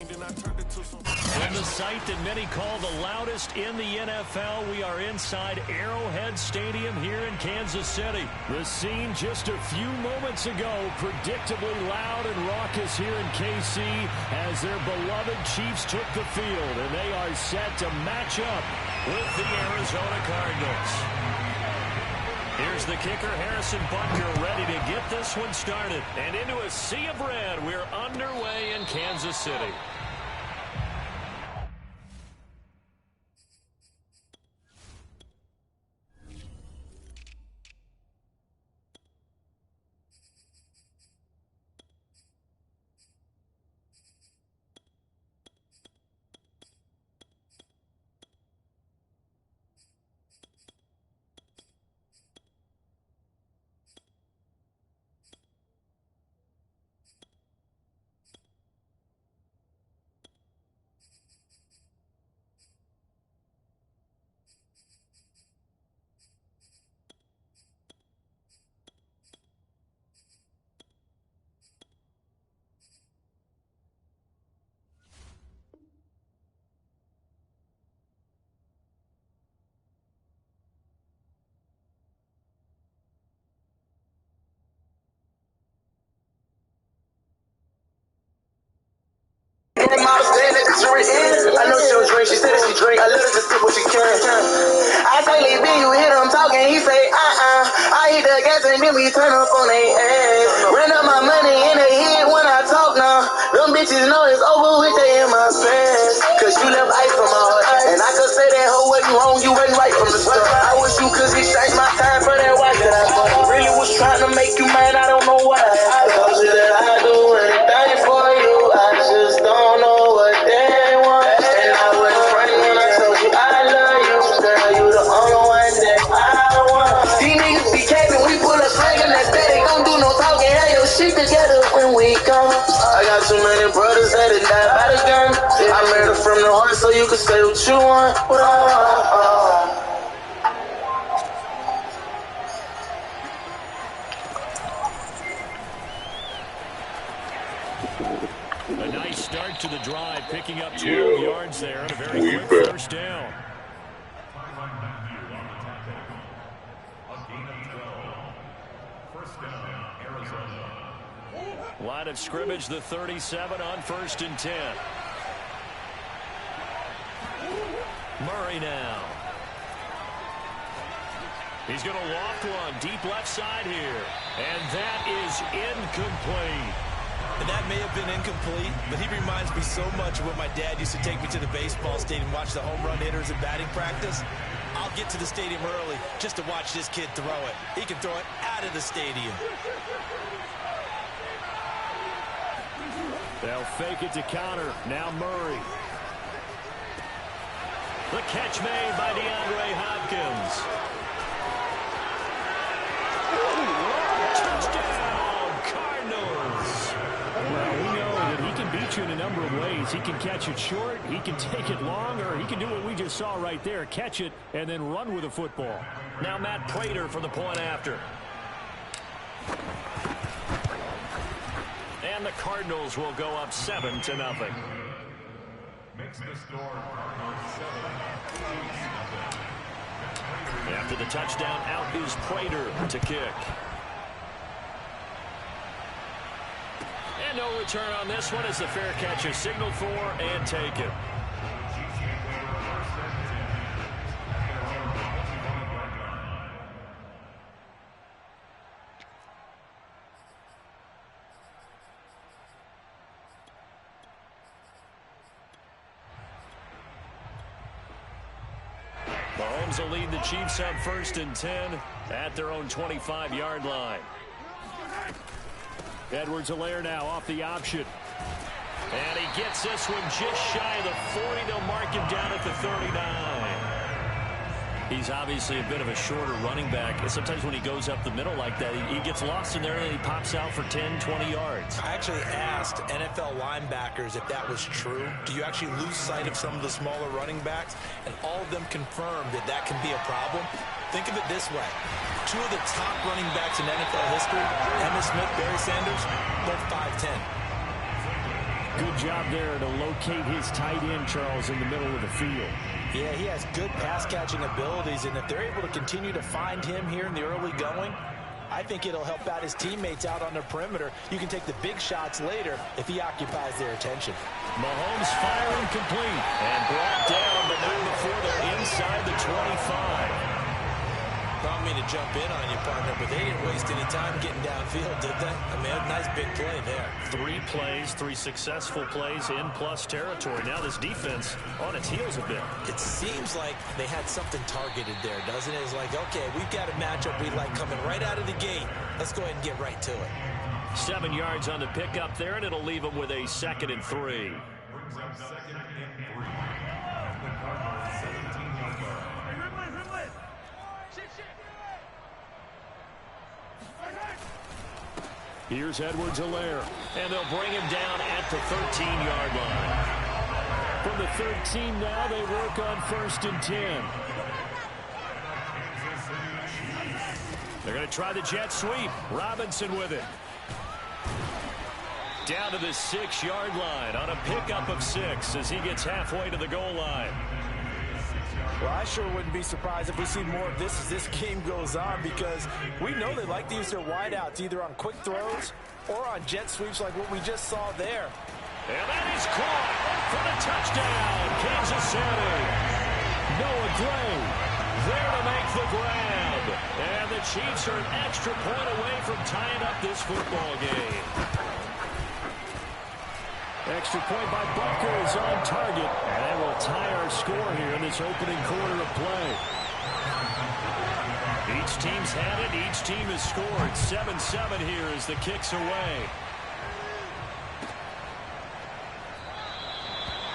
In the site that many call the loudest in the NFL, we are inside Arrowhead Stadium here in Kansas City. The scene just a few moments ago, predictably loud and raucous here in KC as their beloved Chiefs took the field, and they are set to match up with the Arizona Cardinals. Here's the kicker, Harrison Butker, ready to get this one started. And into a sea of red, we're underway in Kansas City. I know she don't drink, she said that she drink. I let her just sip what she can. I say, Lee B, you hear him talking, he say, I hit the gas and then we turn up on they ass. Ran up my money in they head when I talk now. Them bitches know it's over with, they in my past. Cause you left ice from my heart. And I could say that hoe wasn't wrong, you wasn't right from the start. I wish you could exchange my time for that watch that I bought. Really was trying to make you mad, I don't know why. I told you that I do anything for you, I just don't know what they want. And I was frightened when I told you I love you, girl, you the only one that I want. These niggas be capping, we pull a flag and that's that, they gon' do no talking, have your shit together when we come. I got too many brothers that died by the gun. I made it from the heart so you can say what you want. A nice start to the drive, picking up 12 yards there and a very quick first down. Line of scrimmage, the 37 on 1st and 10. Murray now. He's going to loft one deep left side here. And that is incomplete. And that may have been incomplete, but he reminds me so much of when my dad used to take me to the baseball stadium, watch the home run hitters in batting practice. I'll get to the stadium early just to watch this kid throw it. He can throw it out of the stadium. They'll fake it to counter. Now Murray. The catch made by DeAndre Hopkins. Touchdown, Cardinals. Well, we know that he can beat you in a number of ways. He can catch it short, he can take it long, or he can do what we just saw right there, catch it and then run with the football. Now Matt Prater for the point after. And the Cardinals will go up 7-0. Makes the score Cardinals 7. After the touchdown, out is Prater to kick. And no return on this one as the fair catch is signaled for and taken. Mahomes will lead the Chiefs on 1st and 10 at their own 25-yard line. Edwards-Helaire now off the option. And he gets this one just shy of the 40. They'll mark him down at the 39. He's obviously a bit of a shorter running back. Sometimes when he goes up the middle like that, he gets lost in there and he pops out for 10, 20 yards. I actually asked NFL linebackers if that was true. Do you actually lose sight of some of the smaller running backs? And all of them confirmed that that can be a problem. Think of it this way. Two of the top running backs in NFL history, Emmitt Smith, Barry Sanders, both 5'10". Good job there to locate his tight end, Charles, in the middle of the field. Yeah, he has good pass-catching abilities, and if they're able to continue to find him here in the early going, I think it'll help out his teammates out on the perimeter. You can take the big shots later if he occupies their attention. Mahomes firing complete and brought down, but not before they're inside the 25. I don't mean to jump in on you, partner, but they didn't waste any time getting downfield, did they? I mean, a nice big play there. 3 plays, 3 successful plays in plus territory. Now this defense on its heels a bit. It seems like they had something targeted there, doesn't it? It's like, okay, we've got a matchup we like coming right out of the gate. Let's go ahead and get right to it. 7 yards on the pickup there, and it'll leave them with a 2nd and 3. Brings up 2nd and 3. The Cardinals 17-yard line. Here's Edwards-Helaire, and they'll bring him down at the 13-yard line. From the 13 now, they work on 1st and 10. They're going to try the jet sweep. Robinson with it. Down to the 6-yard line on a pickup of 6 as he gets halfway to the goal line. Well, I sure wouldn't be surprised if we see more of this as this game goes on, because we know they like to use their wideouts either on quick throws or on jet sweeps like what we just saw there. And that is caught for the touchdown, Kansas City. Noah Gray there to make the grab. And the Chiefs are an extra point away from tying up this football game. Extra point by Butker is on target. And that will tie our score here in this opening quarter of play. Each team's had it. Each team has scored. 7-7 here as the kick's away.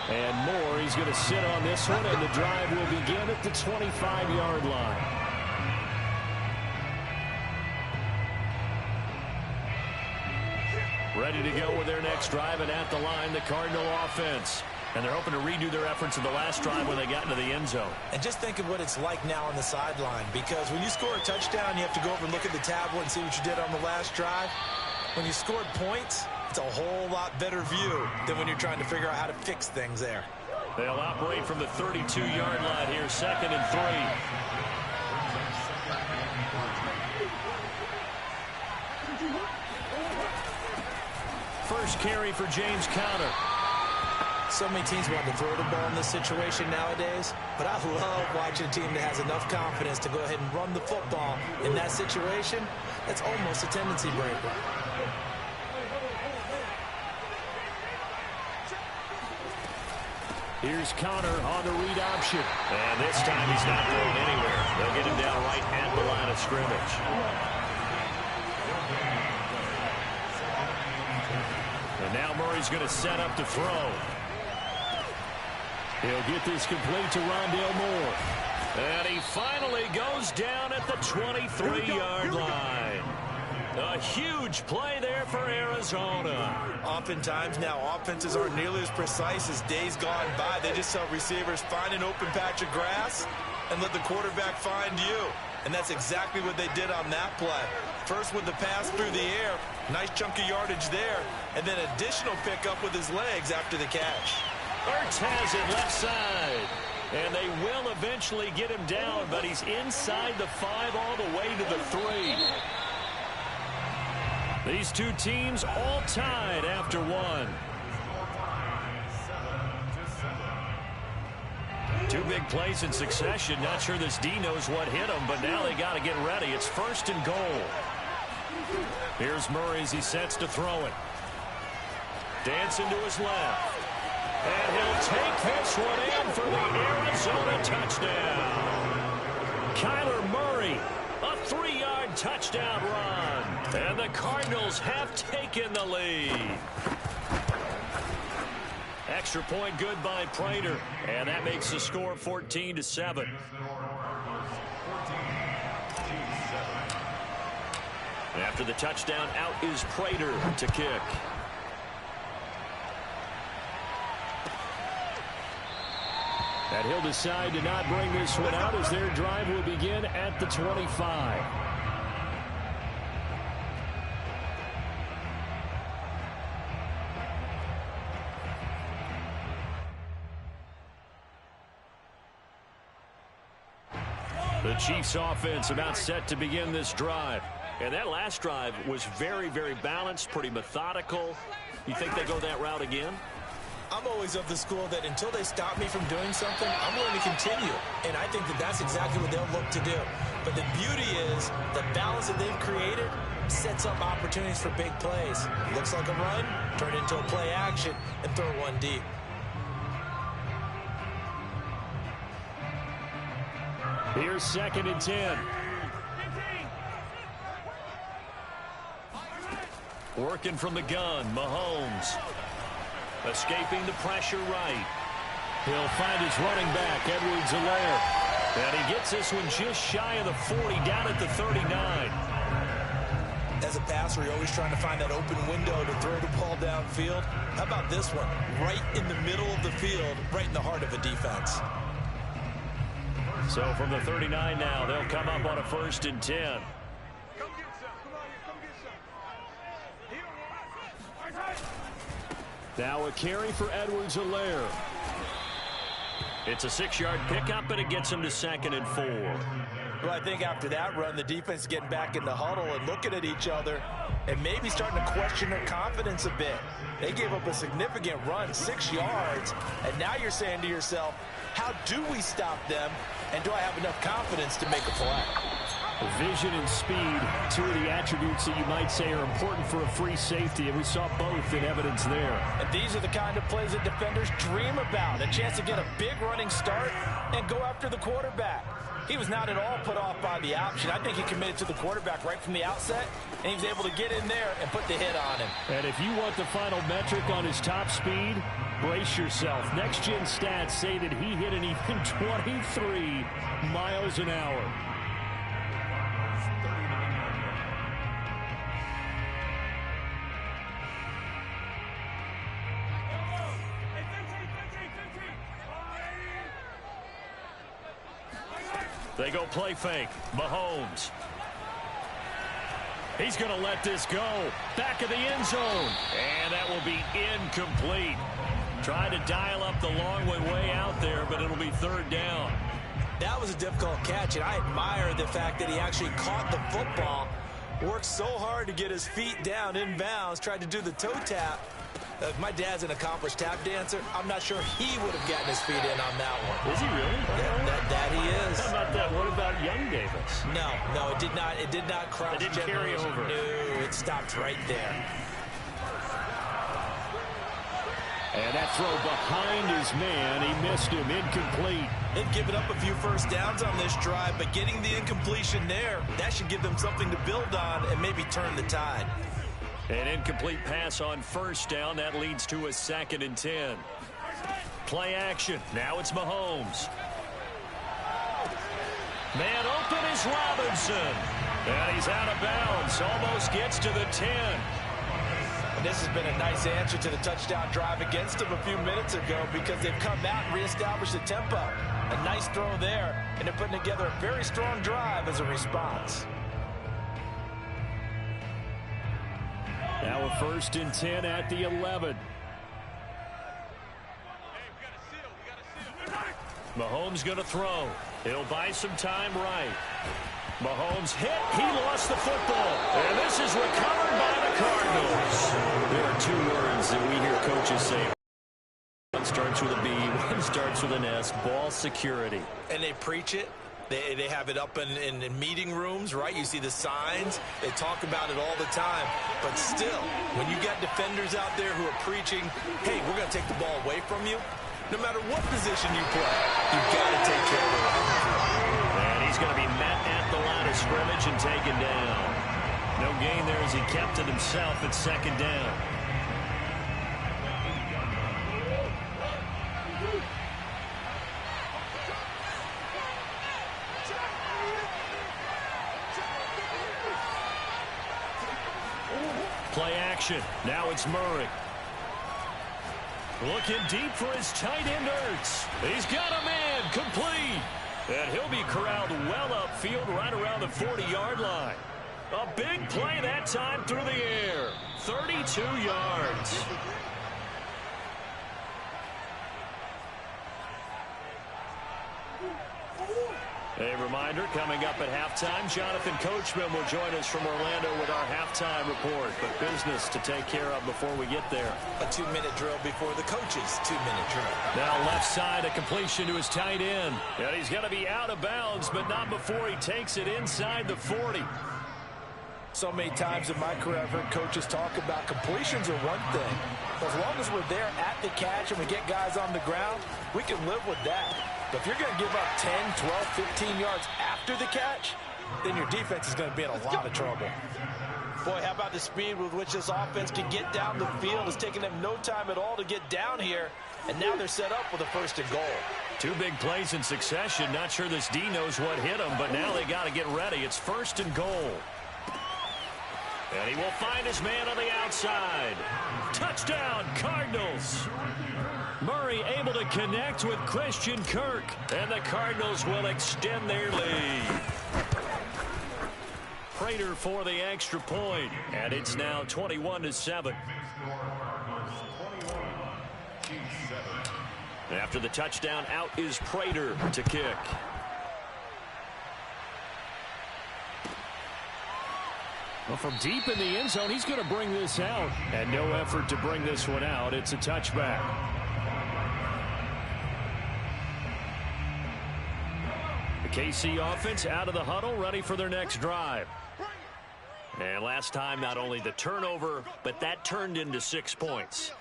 And Moore, he's going to sit on this one, and the drive will begin at the 25-yard line. Ready to go with their next drive, and at the line, the Cardinal offense. And they're hoping to redo their efforts of the last drive when they got into the end zone. And just think of what it's like now on the sideline, because when you score a touchdown, you have to go over and look at the tablet and see what you did on the last drive. When you scored points, it's a whole lot better view than when you're trying to figure out how to fix things there. They'll operate from the 32-yard line here, 2nd and 3. First carry for James Conner. So many teams want to throw the ball in this situation nowadays, but I love watching a team that has enough confidence to go ahead and run the football in that situation. That's almost a tendency breaker. Here's Conner on the read option. And this time he's not going anywhere. They'll get him down right at the line of scrimmage. And now Murray's going to set up to throw. He'll get this complete to Rondale Moore. And he finally goes down at the 23-yard line. A huge play there for Arizona. Oftentimes now offenses aren't nearly as precise as days gone by. They just tell receivers, find an open patch of grass and let the quarterback find you. And that's exactly what they did on that play. First with the pass through the air, nice chunk of yardage there, and then additional pickup with his legs after the catch. Ertz has it left side. And they will eventually get him down, but he's inside the 5 all the way to the 3. These two teams all tied after 1. 2 big plays in succession. Not sure this D knows what hit him, but now they got to get ready. It's 1st and goal. Here's Murray as he sets to throw it. Dancing to his left. And he'll take this one in for the Arizona touchdown. Kyler Murray, a 3-yard touchdown run. And the Cardinals have taken the lead. Extra point good by Prater. And that makes the score 14-7. After the touchdown, out is Prater to kick. And he'll decide to not bring this one out as their drive will begin at the 25. The Chiefs offense about set to begin this drive. And that last drive was very, very balanced, pretty methodical. You think they go that route again? I'm always of the school that until they stop me from doing something, I'm willing to continue. And I think that that's exactly what they'll look to do. But the beauty is the balance that they've created sets up opportunities for big plays. Looks like a run, turn into a play action, and throw one deep. Here's 2nd and 10. Working from the gun, Mahomes. Escaping the pressure right. He'll find his running back, Edwards-Helaire. And he gets this one just shy of the 40, down at the 39. As a passer, you're always trying to find that open window to throw the ball downfield. How about this one? Right in the middle of the field, right in the heart of a defense. So from the 39 now, they'll come up on a 1st and 10. Now a carry for Edwards-Helaire. It's a 6-yard pickup, and it gets him to 2nd and 4. Well, I think after that run, the defense is getting back in the huddle and looking at each other and maybe starting to question their confidence a bit. They gave up a significant run, 6 yards, and now you're saying to yourself, how do we stop them, and do I have enough confidence to make a play? Vision and speed, 2 of the attributes that you might say are important for a free safety, and we saw both in evidence there. And these are the kind of plays that defenders dream about, a chance to get a big running start and go after the quarterback. He was not at all put off by the option. I think he committed to the quarterback right from the outset, and he was able to get in there and put the hit on him. And if you want the final metric on his top speed, brace yourself. Next-gen stats say that he hit an even 23 miles an hour. They go play fake. Mahomes. He's going to let this go. Back of the end zone. And that will be incomplete. Trying to dial up the long way out there, but it'll be 3rd down. That was a difficult catch, and I admire the fact that he actually caught the football. Worked so hard to get his feet down in bounds. Tried to do the toe tap. My dad's an accomplished tap dancer. I'm not sure he would have gotten his feet in on that one. Is he really? Yeah, that he is. How about that? What about Young Davis? No, it did not. It did not cross. It didn't carry over. No, it stopped right there. And that throw behind his man, he missed him, incomplete. They've given up a few first downs on this drive, but getting the incompletion there, that should give them something to build on and maybe turn the tide. An incomplete pass on 1st down. That leads to a 2nd and 10. Play action. Now it's Mahomes. Man open is Robinson. And he's out of bounds. Almost gets to the 10. And this has been a nice answer to the touchdown drive against them a few minutes ago because they've come out and reestablished the tempo. A nice throw there, and they're putting together a very strong drive as a response. Now a 1st and 10 at the 11. Mahomes going to throw. He'll buy some time right. Mahomes hit. He lost the football. And this is recovered by the Cardinals. There are 2 words that we hear coaches say. One starts with a B, one starts with an S. Ball security. And they preach it. They have it up in meeting rooms, right? You see the signs. They talk about it all the time. But still, when you got defenders out there who are preaching, hey, we're going to take the ball away from you, no matter what position you play, you've got to take care of it. And he's going to be met at the line of scrimmage and taken down. No gain there as he kept it himself at 2nd down. Play action. Now it's Murray. Looking deep for his tight end, Ertz. He's got a man, complete. And he'll be corralled well upfield right around the 40-yard line. A big play that time through the air. 32 yards. A reminder, coming up at halftime, Jonathan Coachman will join us from Orlando with our halftime report. But business to take care of before we get there. A 2-minute drill before the coach's 2-minute drill. Now left side, a completion to his tight end. And he's going to be out of bounds, but not before he takes it inside the 40. So many times in my career, I've heard coaches talk about completions are one thing. As long as we're there at the catch and we get guys on the ground, we can live with that. But if you're going to give up 10, 12, 15 yards after the catch, then your defense is going to be in a lot of trouble. Boy, how about the speed with which this offense can get down the field? It's taking them no time at all to get down here. And now they're set up with a 1st and goal. 2 big plays in succession. Not sure this D knows what hit him, but now they got to get ready. It's 1st and goal. And he will find his man on the outside. Touchdown, Cardinals. Murray able to connect with Christian Kirk. And the Cardinals will extend their lead. Prater for the extra point. And it's now 21-7. After the touchdown, out is Prater to kick. Well, from deep in the end zone, he's going to bring this out. And no effort to bring this one out. It's a touchback. The KC offense out of the huddle, ready for their next drive. And last time, not only the turnover, but that turned into 6 points.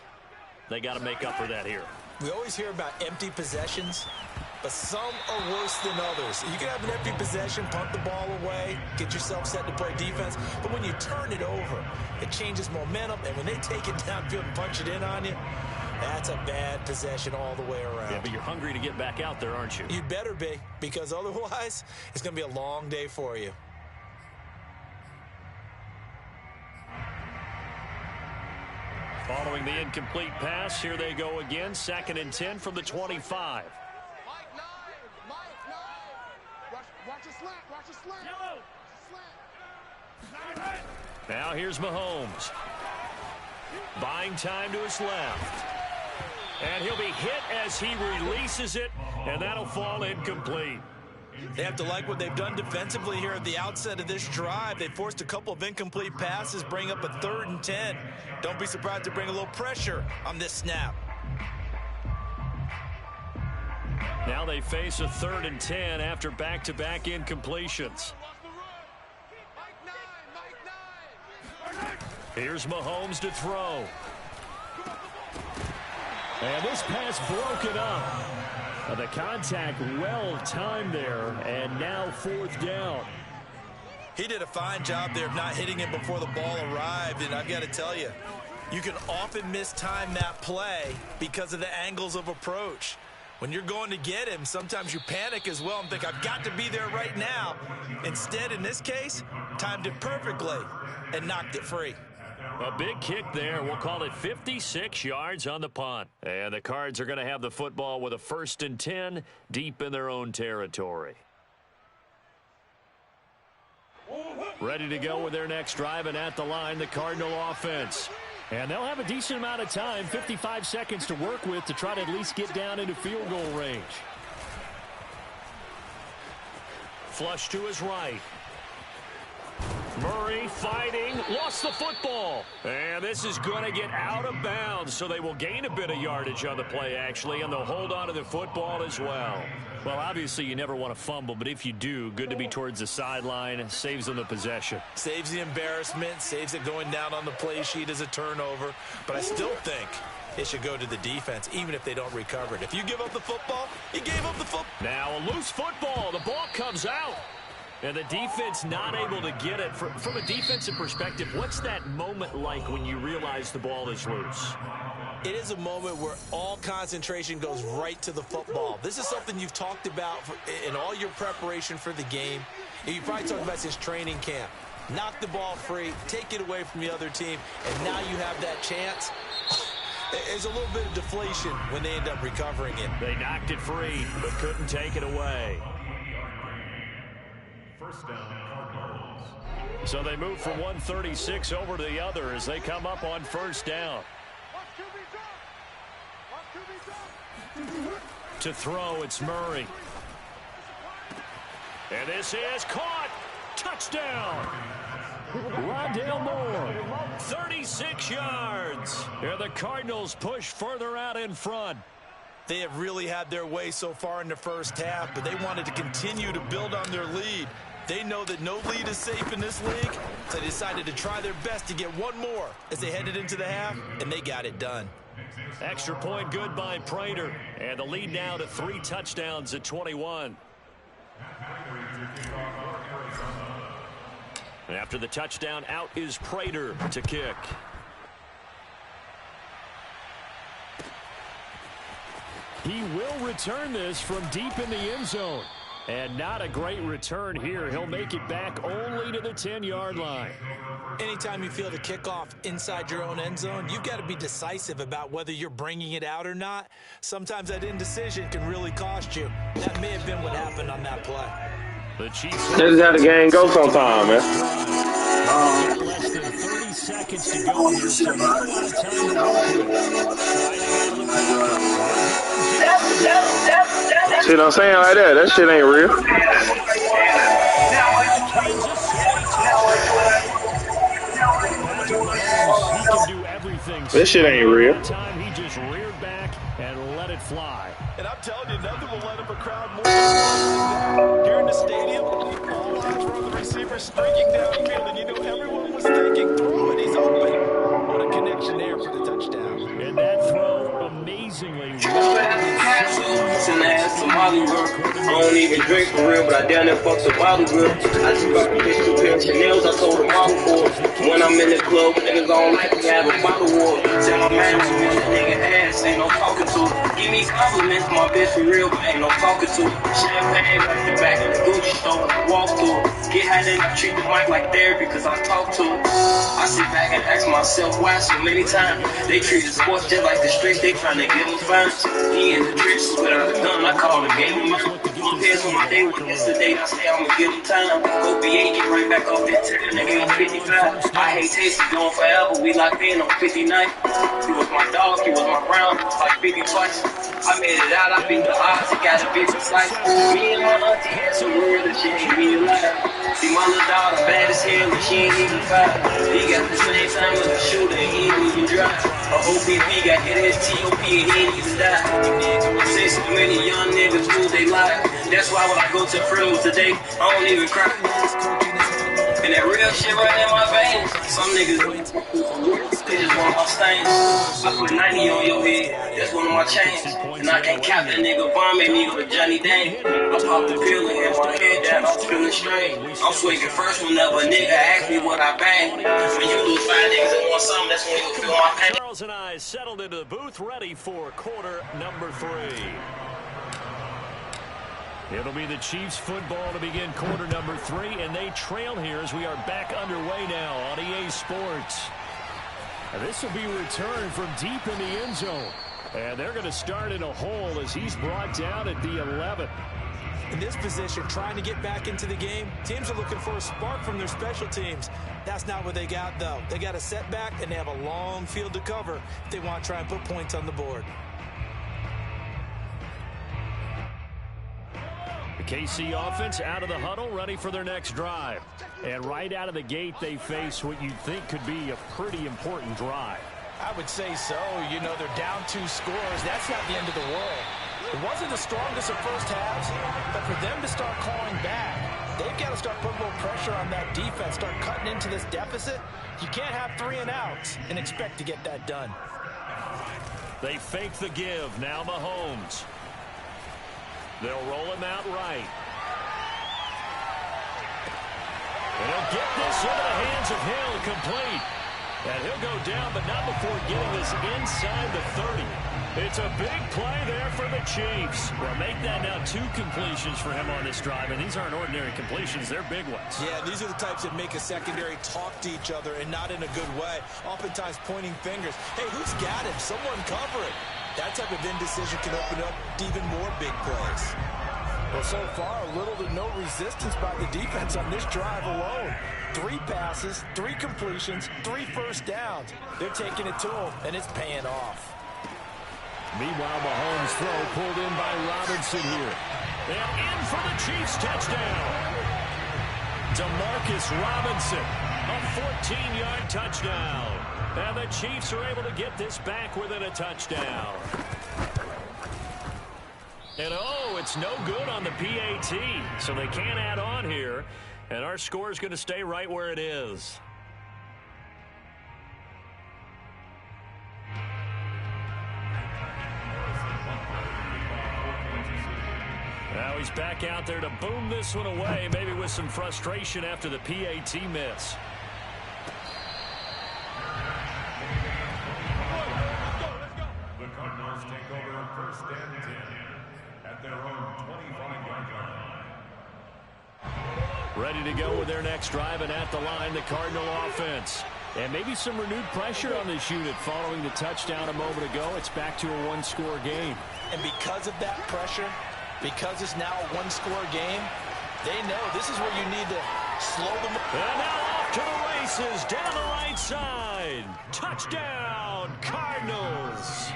They got to make up for that here. We always hear about empty possessions, but some are worse than others. You can have an empty possession, punt the ball away, get yourself set to play defense, but when you turn it over, it changes momentum, and when they take it downfield and punch it in on you, that's a bad possession all the way around. Yeah, but you're hungry to get back out there, aren't you? You better be, because otherwise, it's going to be a long day for you. Following the incomplete pass, here they go again. 2nd and 10 from the 25. Now here's Mahomes. Buying time to his left. And he'll be hit as he releases it, and that'll fall incomplete. They have to like what they've done defensively here at the outset of this drive. They forced a couple of incomplete passes, bring up a 3rd and 10. Don't be surprised to bring a little pressure on this snap. Now they face a 3rd and 10 after back-to-back incompletions. Here's Mahomes to throw. And this pass broken up. The contact well timed there, and now 4th down. He did a fine job there of not hitting him before the ball arrived, and I've got to tell you, you can often mistime that play because of the angles of approach. When you're going to get him, sometimes you panic as well and think, I've got to be there right now. Instead, in this case, timed it perfectly and knocked it free. A big kick there. We'll call it 56 yards on the punt. And the Cards are going to have the football with a 1st and 10 deep in their own territory. Ready to go with their next drive, and at the line, the Cardinal offense. And they'll have a decent amount of time, 55 seconds to work with to try to at least get down into field goal range. Flush to his right. Murray fighting, lost the football. And this is going to get out of bounds, so they will gain a bit of yardage on the play, actually, and they'll hold on to the football as well. Well, obviously, you never want to fumble, but if you do, good to be towards the sideline. Saves them the possession. Saves the embarrassment, saves it going down on the play sheet as a turnover. But I still think it should go to the defense, even if they don't recover it. If you give up the football, you gave up the football. Now a loose football. The ball comes out. And the defense not able to get it. From a defensive perspective, what's that moment like when you realize the ball is loose? It is a moment where all concentration goes right to the football. This is something you've talked about in all your preparation for the game. And you probably talked about since training camp. Knock the ball free, take it away from the other team, and now you have that chance. There's a little bit of deflation when they end up recovering it. They knocked it free, but couldn't take it away. 1st down, Cardinals. So they move from 136 over to the other as they come up on 1st down. To throw, it's Murray. And this is caught. Touchdown. Rondale Moore, 36 yards. And the Cardinals push further out in front. They have really had their way so far in the first half, but they wanted to continue to build on their lead. They know that no lead is safe in this league, so they decided to try their best to get one more as they headed into the half, and they got it done. Extra point good by Prater. And the lead now to 3 touchdowns at 21. After the touchdown, out is Prater to kick. He will return this from deep in the end zone. And not a great return here. He'll make it back only to the 10-yard line. Anytime you feel the kickoff inside your own end zone, you've got to be decisive about whether you're bringing it out or not. Sometimes that indecision can really cost you. That may have been what happened on that play. The Chiefs. That's just how the game goes sometime, man. Less than 30 seconds to go here, so not a lot of time to work with. Shit, I'm saying like that. That shit ain't real. He can do everything. This shit ain't real. That time he just reared back and let it fly. And I'm telling you, nothing will let up a crowd more. Here in the stadium, all eyes were on the receiver streaking downfield, and you know everyone was thinking, throw it, he's open. What a connection there for the touchdown. And that throw, amazingly. I don't even drink for real, but I down there fuck some bottle girl. I just got this 2 pair of Chanel's, I told the model for it. When I'm in the club, niggas don't like me, have a bottle war. Tell my man to miss a nigga ass, ain't no talking to it. Give me compliments, my bitch for real, but ain't no talking to it. Champagne back to back in the Gucci store, walk through it. Get high then I treat the mic like therapy, cause I talk to it. I sit back and ask myself why so many times. They treat the sports just like the streets, they tryna get them fines. He in the trenches without a gun, I call the game of mine. My pants on my day with yesterday, I say I'ma give him time. OBA get right back off that 10, nigga, I'm 55. I hate Tasty, going forever, we locked in on 59. He was my dog, he was my round, like 50 twice. I made it out, I beat the odds, it got a big slice. Me and my auntie had some word that she ain't be alive. See my little daughter bad as hell, but she ain't even 5. He got the same time as a shooter, and he ain't even drive. A OPP got hit his TOP and he ain't even die. I say so many young niggas lose their life. That's why when I go to funerals today, I don't even cry. And that real shit right in my veins. Some niggas, they just want my stains. I put 90 on your head, that's one of my chains. And I can't cap that nigga bomb, made me go to Johnny Dane. I popped the pill and hit my head down, I'm feeling straight. I'm swinging first whenever a nigga ask me what I bang. When you lose 5 niggas and want something, that's when you feel my pain. Charles and I settled into the booth, ready for quarter number 3. It'll be the Chiefs football to begin quarter number 3, and they trail here as we are back underway now on EA Sports. And this will be returned from deep in the end zone. And they're going to start in a hole as he's brought down at the 11. In this position, trying to get back into the game, teams are looking for a spark from their special teams. That's not what they got, though. They got a setback, and they have a long field to cover if they want to try and put points on the board. The KC offense out of the huddle, ready for their next drive. And right out of the gate, they face what you'd think could be a pretty important drive. I would say so. You know, they're down 2 scores. That's not the end of the world. It wasn't the strongest of first halves, but for them to start clawing back, they've got to start putting a little pressure on that defense, start cutting into this deficit. You can't have 3 and outs and expect to get that done. They fake the give. Now Mahomes. They'll roll him out right. And he'll get this into the hands of Hill, complete. And he'll go down, but not before getting this inside the 30. It's a big play there for the Chiefs. Well, make that now 2 completions for him on this drive, and these aren't ordinary completions. They're big ones. Yeah, these are the types that make a secondary talk to each other, and not in a good way. Oftentimes pointing fingers. Hey, who's got him? Someone cover it. That type of indecision can open up even more big plays. Well, so far, little to no resistance by the defense on this drive alone. 3 passes, 3 completions, 3 first downs. They're taking it to him, and it's paying off. Meanwhile, Mahomes' throw pulled in by Robinson here. And in for the Chiefs touchdown. Demarcus Robinson, a 14-yard touchdown. And the Chiefs are able to get this back within a touchdown. And oh, it's no good on the PAT, so they can't add on here. And our score is going to stay right where it is. Now he's back out there to boom this one away, maybe with some frustration after the PAT miss. The Cardinals take over first and 10 at their own 25-yard line. Ready to go with their next drive, and at the line, the Cardinal offense. And maybe some renewed pressure on this unit following the touchdown a moment ago. It's back to a one-score game. And because of that pressure, because it's now a one-score game, they know this is where you need to slow them. And now off to the races, down the right side. Touchdown, Cardinals.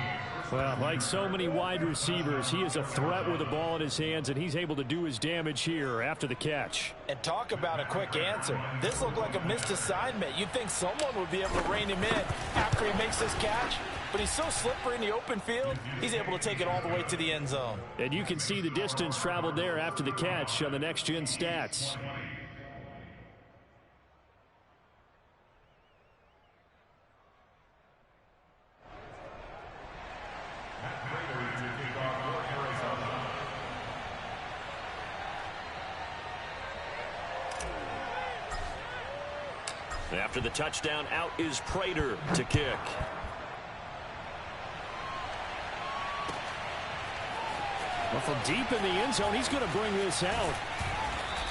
Well, like so many wide receivers, he is a threat with the ball in his hands, and he's able to do his damage here after the catch. And talk about a quick answer. This looked like a missed assignment. You'd think someone would be able to rein him in after he makes this catch, but he's so slippery in the open field, he's able to take it all the way to the end zone. And you can see the distance traveled there after the catch on the next-gen stats. After the touchdown, out is Prater to kick. Well, from deep in the end zone, he's going to bring this out.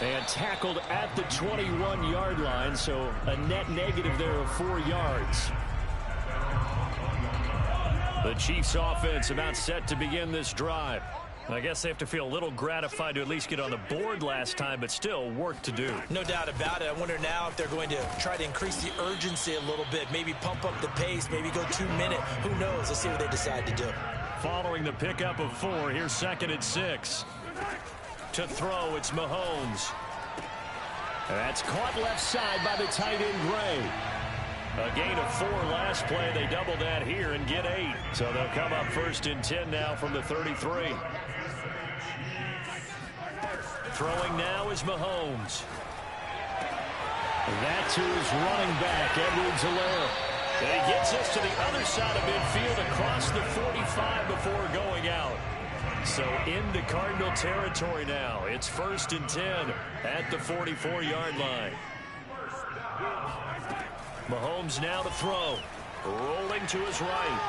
And tackled at the 21-yard line, so a net negative there of 4 yards. The Chiefs offense about set to begin this drive. I guess they have to feel a little gratified to at least get on the board last time, but still work to do. No doubt about it. I wonder now if they're going to try to increase the urgency a little bit, maybe pump up the pace, maybe go 2-minute. Who knows? Let's see what they decide to do. Following the pickup of 4, here's 2nd and 6. To throw, it's Mahomes. That's caught left side by the tight end, Gray. A gain of 4 last play. They double that here and get 8. So they'll come up 1st and 10 now from the 33. Throwing now is Mahomes. That to his running back, Edwards-Helaire. And he gets us to the other side of midfield across the 45 before going out. So into Cardinal territory now. It's 1st and 10 at the 44-yard line. Mahomes now to throw. Rolling to his right.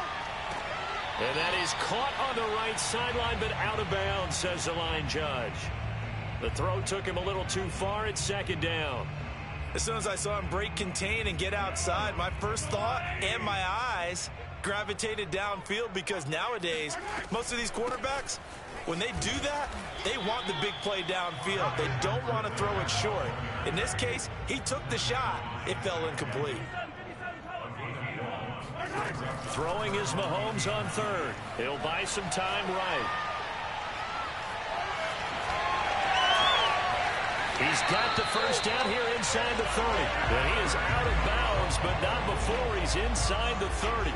And that is caught on the right sideline, but out of bounds, says the line judge. The throw took him a little too far. It's 2nd down. As soon as I saw him break contain and get outside, my first thought and my eyes gravitated downfield, because nowadays, most of these quarterbacks, when they do that, they want the big play downfield. They don't want to throw it short. In this case, he took the shot. It fell incomplete. Throwing is Mahomes on 3rd. He'll buy some time right. He's got the 1st down here inside the 30. And he is out of bounds, but not before he's inside the 30.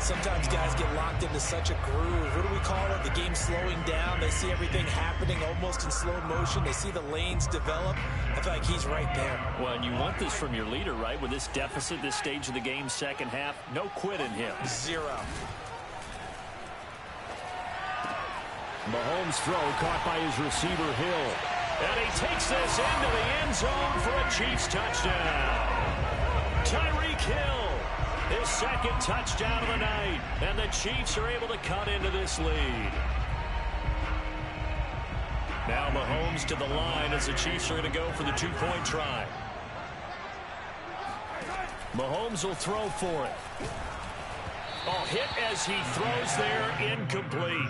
Sometimes guys get locked into such a groove. What do we call it? The game slowing down. They see everything happening almost in slow motion. They see the lanes develop. I feel like he's right there. Well, and you want this from your leader, right? With this deficit, this stage of the game, 2nd half, no quit in him. 0. Mahomes' throw caught by his receiver, Hill. And he takes this into the end zone for a Chiefs touchdown. Tyreek Hill, his 2nd touchdown of the night. And the Chiefs are able to cut into this lead. Now Mahomes to the line as the Chiefs are going to go for the 2-point try. Mahomes will throw for it. Oh, hit as he throws there, incomplete.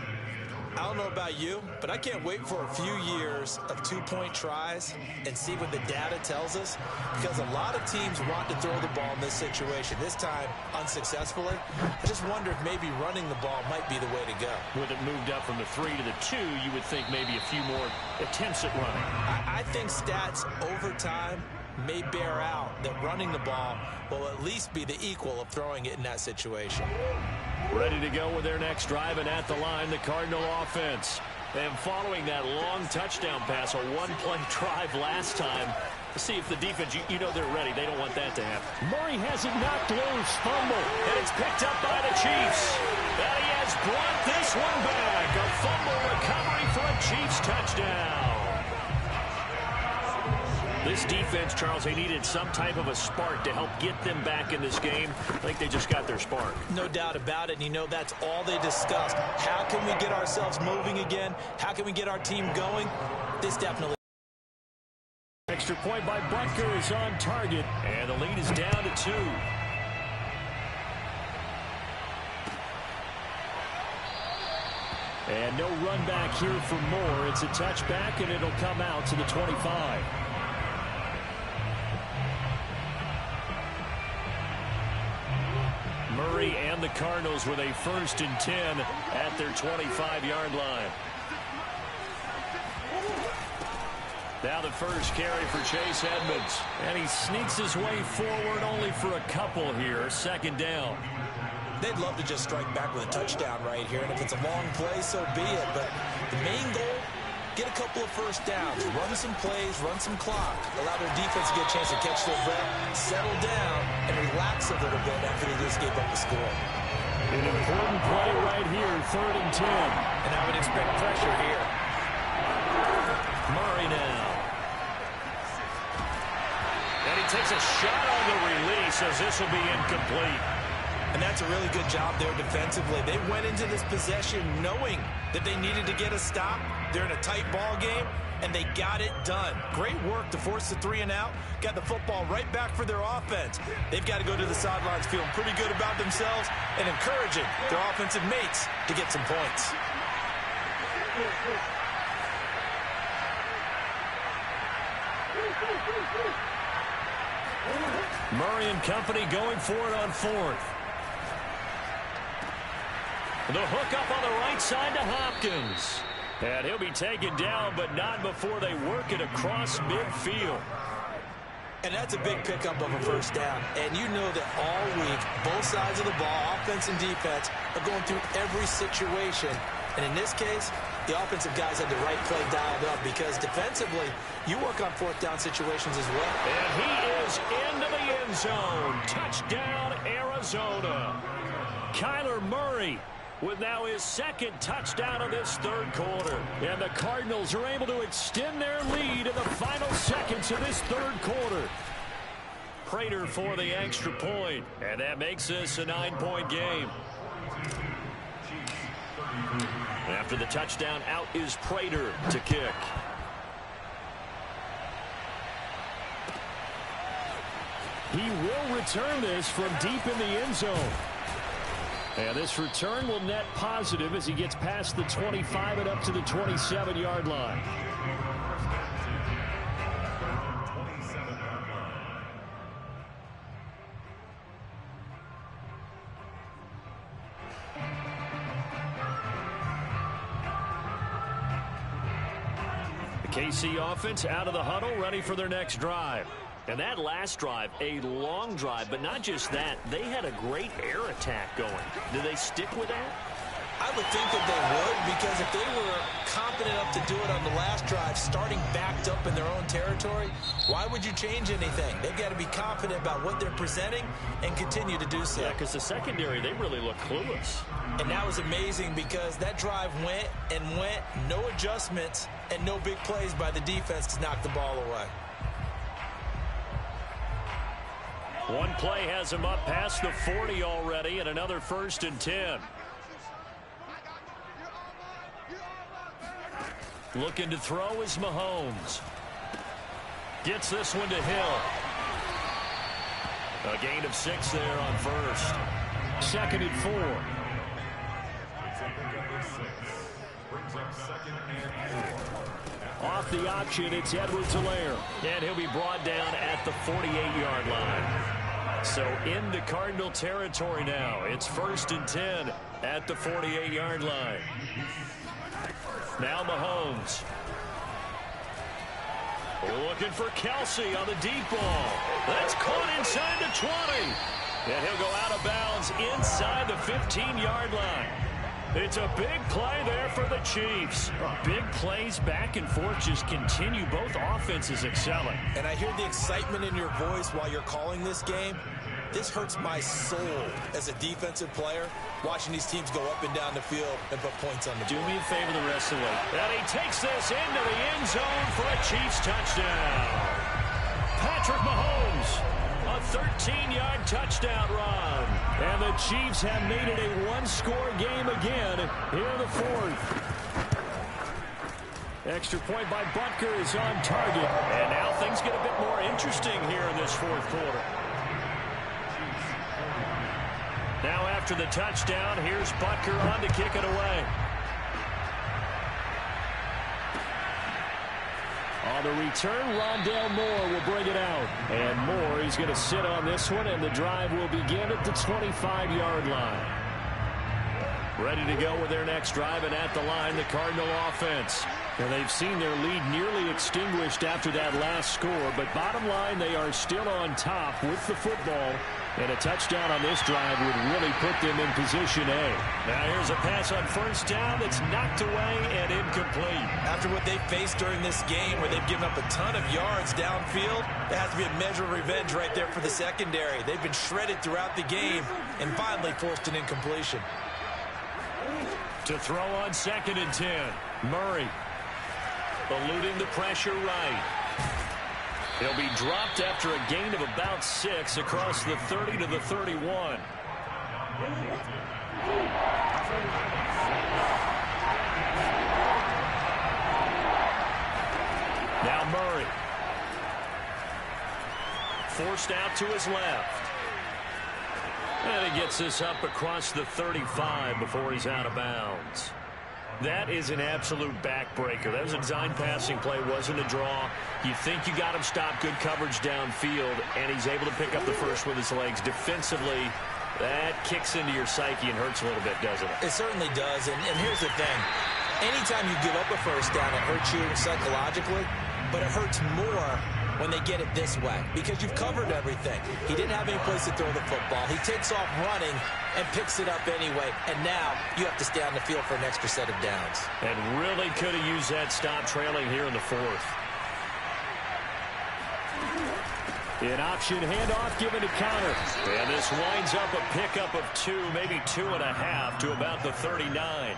I don't know about you, but I can't wait for a few years of two-point tries and see what the data tells us, because a lot of teams want to throw the ball in this situation, this time unsuccessfully. I just wonder if maybe running the ball might be the way to go. With it moved up from the 3 to the 2, you would think maybe a few more attempts at running. I think stats over time may bear out that running the ball will at least be the equal of throwing it in that situation. Ready to go with their next drive, and at the line, the Cardinal offense. And following that long touchdown pass, a one-play drive last time, to see if the defense, you know they're ready. They don't want that to happen. Murray has it knocked loose, fumble, and it's picked up by the Chiefs. And he has brought this one back. A fumble recovery for a Chiefs touchdown. This defense, Charles, they needed some type of a spark to help get them back in this game. I think they just got their spark. No doubt about it, and you know that's all they discussed. How can we get ourselves moving again? How can we get our team going? This definitely. Extra point by Butker is on target, and the lead is down to 2. And no run back here for Moore. It's a touchback, and it'll come out to the 25. Murray and the Cardinals with a 1st and 10 at their 25-yard line. Now the first carry for Chase Edmonds. And he sneaks his way forward only for a couple here. 2nd down. They'd love to just strike back with a touchdown right here. And if it's a long play, so be it. But the main goal, get a couple of first downs. Run some plays, run some clock. Allow their defense to get a chance to catch their breath, settle down, and relax a little bit after they just gave up the score. An important play right here, 3rd and 10. And I would expect pressure here. Murray now. And he takes a shot on the release as this will be incomplete. And that's a really good job there defensively. They went into this possession knowing that they needed to get a stop. They're in a tight ball game, and they got it done. Great work to force the 3 and out. Got the football right back for their offense. They've got to go to the sidelines feeling pretty good about themselves and encouraging their offensive mates to get some points. Murray and company going for it on 4th. The hook up on the right side to Hopkins. And he'll be taken down, but not before they work it across midfield. And that's a big pickup of a 1st down. And you know that all week, both sides of the ball, offense and defense, are going through every situation. And in this case, the offensive guys had the right play dialed up, because defensively, you work on 4th down situations as well. And he is into the end zone. Touchdown, Arizona. Kyler Murray with now his 2nd touchdown of this 3rd quarter. And the Cardinals are able to extend their lead in the final seconds of this 3rd quarter. Prater for the extra point. And that makes this a 9-point game. After the touchdown, out is Prater to kick. He will return this from deep in the end zone. And this return will net positive as he gets past the 25 and up to the 27-yard line. The KC offense out of the huddle, ready for their next drive. And that last drive, a long drive, but not just that. They had a great air attack going. Do they stick with that? I would think that they would, because if they were confident enough to do it on the last drive, starting backed up in their own territory, why would you change anything? They've got to be confident about what they're presenting and continue to do so. Yeah, because the secondary, they really look clueless. And that was amazing, because that drive went and went, no adjustments, and no big plays by the defense to knock the ball away. One play has him up past the 40 already, and another 1st and 10. Looking to throw is Mahomes. Gets this one to Hill. A gain of 6 there on 1st. 2nd and 4. Off the option, it's Edwards-Helaire. And he'll be brought down at the 48-yard line. So into Cardinal territory now. It's 1st and 10 at the 48-yard line. Now Mahomes. Looking for Kelsey on the deep ball. That's caught inside the 20. And he'll go out of bounds inside the 15-yard line. It's a big play there for the Chiefs. Big plays back and forth just continue. Both offenses excelling. And I hear the excitement in your voice while you're calling this game. This hurts my soul as a defensive player, watching these teams go up and down the field and put points on the board. Do me a favor the rest of the way. And he takes this into the end zone for a Chiefs touchdown. Patrick Mahomes, a 13-yard touchdown run. And the Chiefs have made it a one-score game again here in the 4th. Extra point by Butker is on target. And now things get a bit more interesting here in this 4th quarter. Now after the touchdown, here's Butker on to kick it away. On the return, Rondale Moore will bring it out. And Moore, he's going to sit on this one, and the drive will begin at the 25-yard line. Ready to go with their next drive, and at the line, the Cardinal offense. And they've seen their lead nearly extinguished after that last score, but bottom line, they are still on top with the football. And a touchdown on this drive would really put them in position A. Now here's a pass on 1st down that's knocked away and incomplete. After what they faced during this game where they've given up a ton of yards downfield, there has to be a measure of revenge right there for the secondary. They've been shredded throughout the game and finally forced an incompletion. To throw on 2nd and 10. Murray eluding the pressure right. He'll be dropped after a gain of about 6 across the 30 to the 31. Now Murray. Forced out to his left. And he gets this up across the 35 before he's out of bounds. That is an absolute backbreaker. That was a design passing play, wasn't a draw. You think you got him stopped, good coverage downfield, and he's able to pick up the first with his legs. Defensively, that kicks into your psyche and hurts a little bit, doesn't it? It certainly does, and here's the thing. Anytime you give up a 1st down, it hurts you psychologically, but it hurts more when they get it this way because you've covered everything. He didn't have any place to throw the football. He takes off running and picks it up anyway, and now you have to stay on the field for an extra set of downs. And really could have used that stop trailing here in the 4th. An option handoff given to Connor. And this winds up a pickup of 2, maybe 2.5 to about the 39.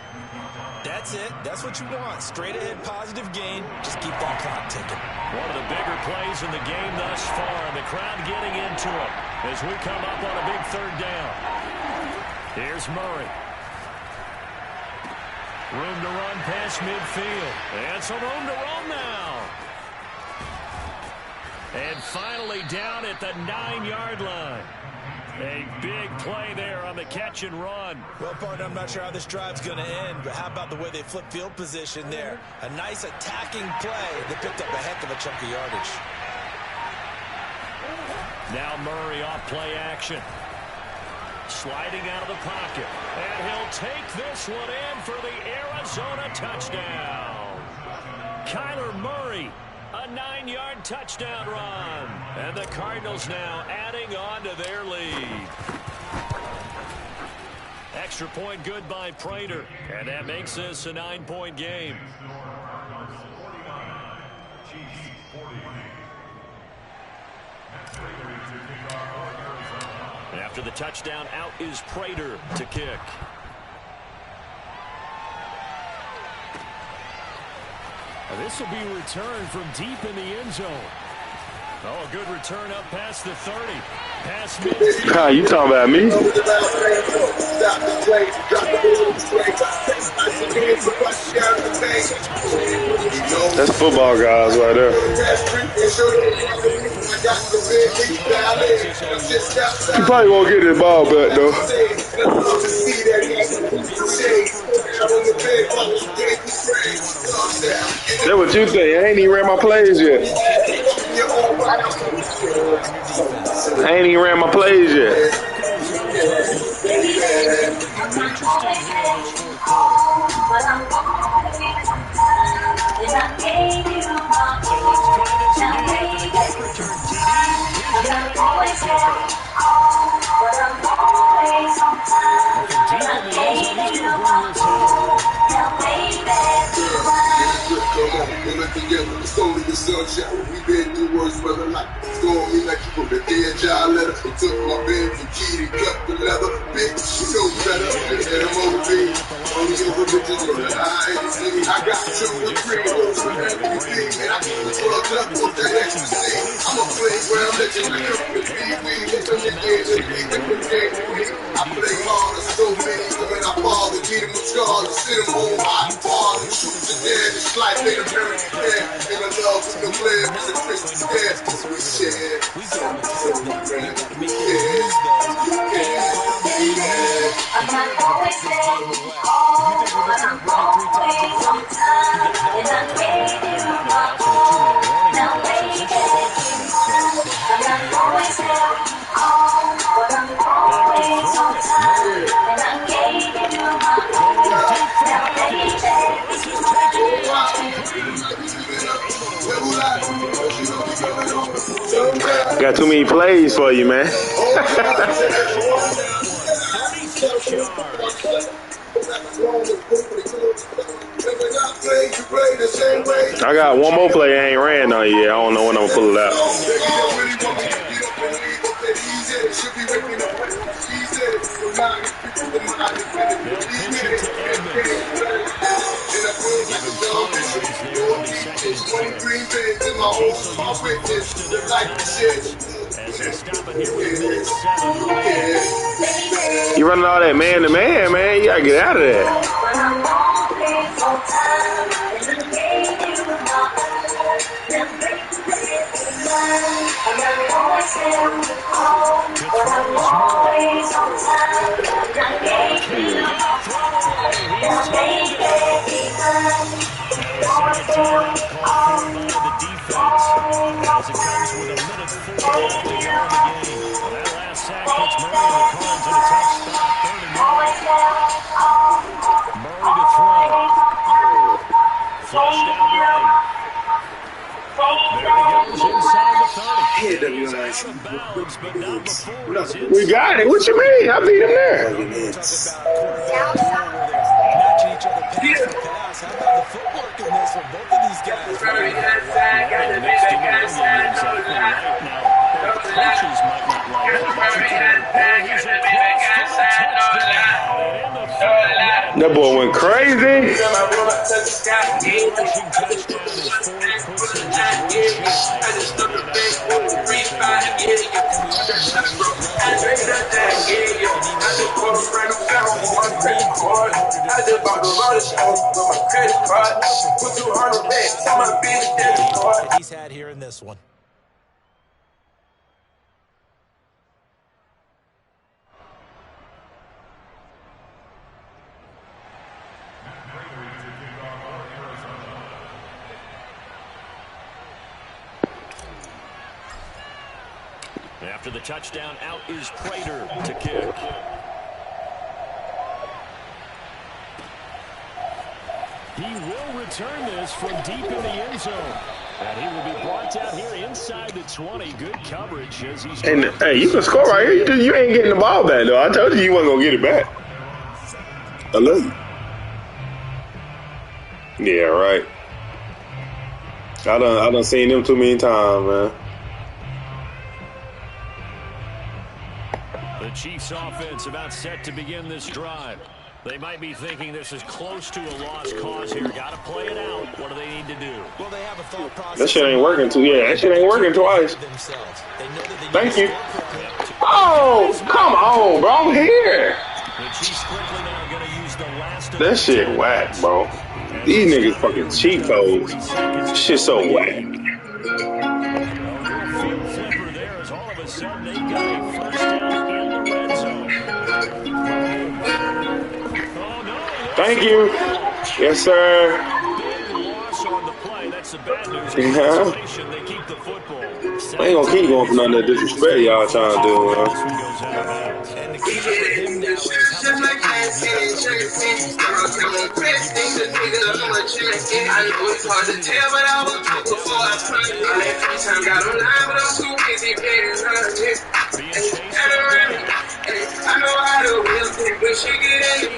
That's it. That's what you want. Straight ahead positive gain. Just keep that clock ticking. One of the bigger plays in the game thus far, and the crowd getting into it as we come up on a big 3rd down. Here's Murray. Room to run past midfield. And some room to roam now. And finally down at the 9-yard line. A big play there on the catch and run. Well, partner, I'm not sure how this drive's going to end, but how about the way they flip field position there? A nice attacking play that picked up a heck of a chunk of yardage. Now Murray off play action. Sliding out of the pocket. And he'll take this one in for the Arizona touchdown. Kyler Murray. A 9-yard touchdown run. And the Cardinals now adding on to their lead. Extra point good by Prater. And that makes this a 9-point game. After the touchdown, out is Prater to kick. This will be returned from deep in the end zone. Oh, a good return up past the 30. Past midfield. Hi, you talking about me? That's football guys right there. He probably won't get his ball back though. That's what you think. I ain't even ran my plays yet. I ain't even ran my plays yet. It's only the sunshine. We been through worse weather like storm me like you from the dead child letter. It took my bed and key to cut the leather. Bitch, you know better. And I'm motivated. Only your religion on the IAC. I got 2 or 3 holes for everything. And I keep the drugs up with that ecstasy. I'm a playground legend like a I play hard as so many. When I fall, they beat him with scars. Sit him on hot bars and shoot to dead. It's like they the parents care. And the love with the glare is a Christmas dance. We share. I'm not always there. But I'm always on time. And I gave you my all. Now baby, I'm not always there. But I'm always on time. And I gave you my all. Now baby, Got too many plays for you, man. I got one more play I ain't ran on yet. I don't know when I'm gonna pull it out. You running all that man to man, man. You gotta get out of there. We got it. What you mean? I beat him there. That boy went crazy. He's had here in this one. After the touchdown, out is Prater to kick. He will return this from deep in the end zone. And he will be brought down here inside the 20. Good coverage as he's... And, hey, you can score right here. You ain't getting the ball back, though. I told you wasn't going to get it back. I love you. Yeah, right. I done seen them too many times, man. The Chiefs offense about set to begin this drive. They might be thinking this is close to a lost cause here. Got to play it out. What do they need to do? Well, they have a thought process. That shit ain't working too. Yeah, that shit ain't working twice. Thank you. Oh, come on, bro. I'm here. That shit whack, bro. These niggas fucking cheap foes. Shit so whack. Thank you. Yes, sir. Big loss on the play. some bad news in isolation. They keep the football. I ain't gonna keep going for none of that disrespect y'all trying to do, man. This one goes out of bounds. And the key for him now is how much I know it's hard to tell, but I was before I started. All that free time got them lying, but I'm too busy paying her. I know how to whip it when she get in.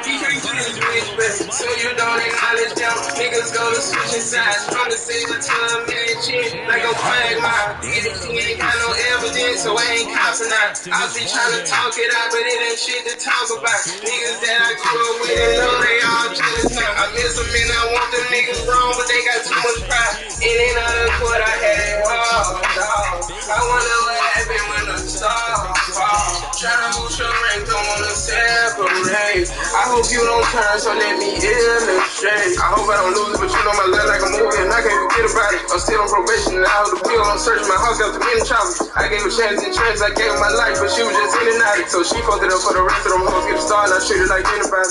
He can't get his bitch back, so you don't acknowledge them. Niggas go to switching sides from the silver to a mansion. Like I'm crying my he ain't got no evidence, so I ain't counting out. I be trying to talk it out, but it ain't shit to talk about. Niggas that I grew up with and know they all jealous now. I miss them and I want them niggas wrong, but they got too much pride. In and out of court, I had it all, dog. I wonder what happened when the stars fall. Tryna move your ring, don't wanna separate. I hope you don't turn, so let me illustrate. I hope I don't lose it, but you know my life like a movie, and I can't forget about it. I'm still on probation, and I hold the pill on search. My house got the many choppers. I gave her chance and chance, I gave her my life, but she was just in and out. So she fucked it up for the rest of them hoes. Get a star, and I treat it like anybody.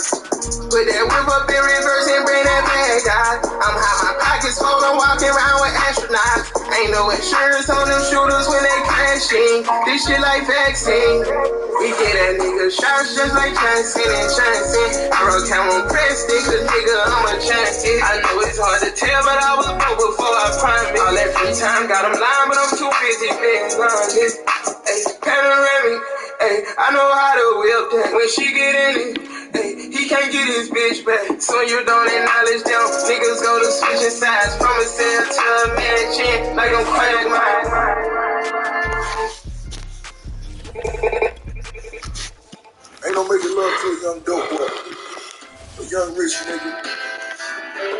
Put that whip up in reverse and bring that bag out. I'm high, my pockets full, I'm walking around with astronauts. Ain't no insurance on them shooters when they crashing. This shit like vaccine. We get that nigga shots just like Johnson and Johnson. I rock count on Preston, cause nigga, I'm a champion. I know it's hard to tell, but I was broke before I promised. All that free time got them lying, but I'm too busy being honest. Ay, panoramic, ay, I know how to whip that when she get in it. Ay, he can't get his bitch back, so you don't acknowledge them. Niggas go to switching sides from a cell to a mansion, like I'm crying my. Ain't no making love to a young dope boy, a young rich nigga.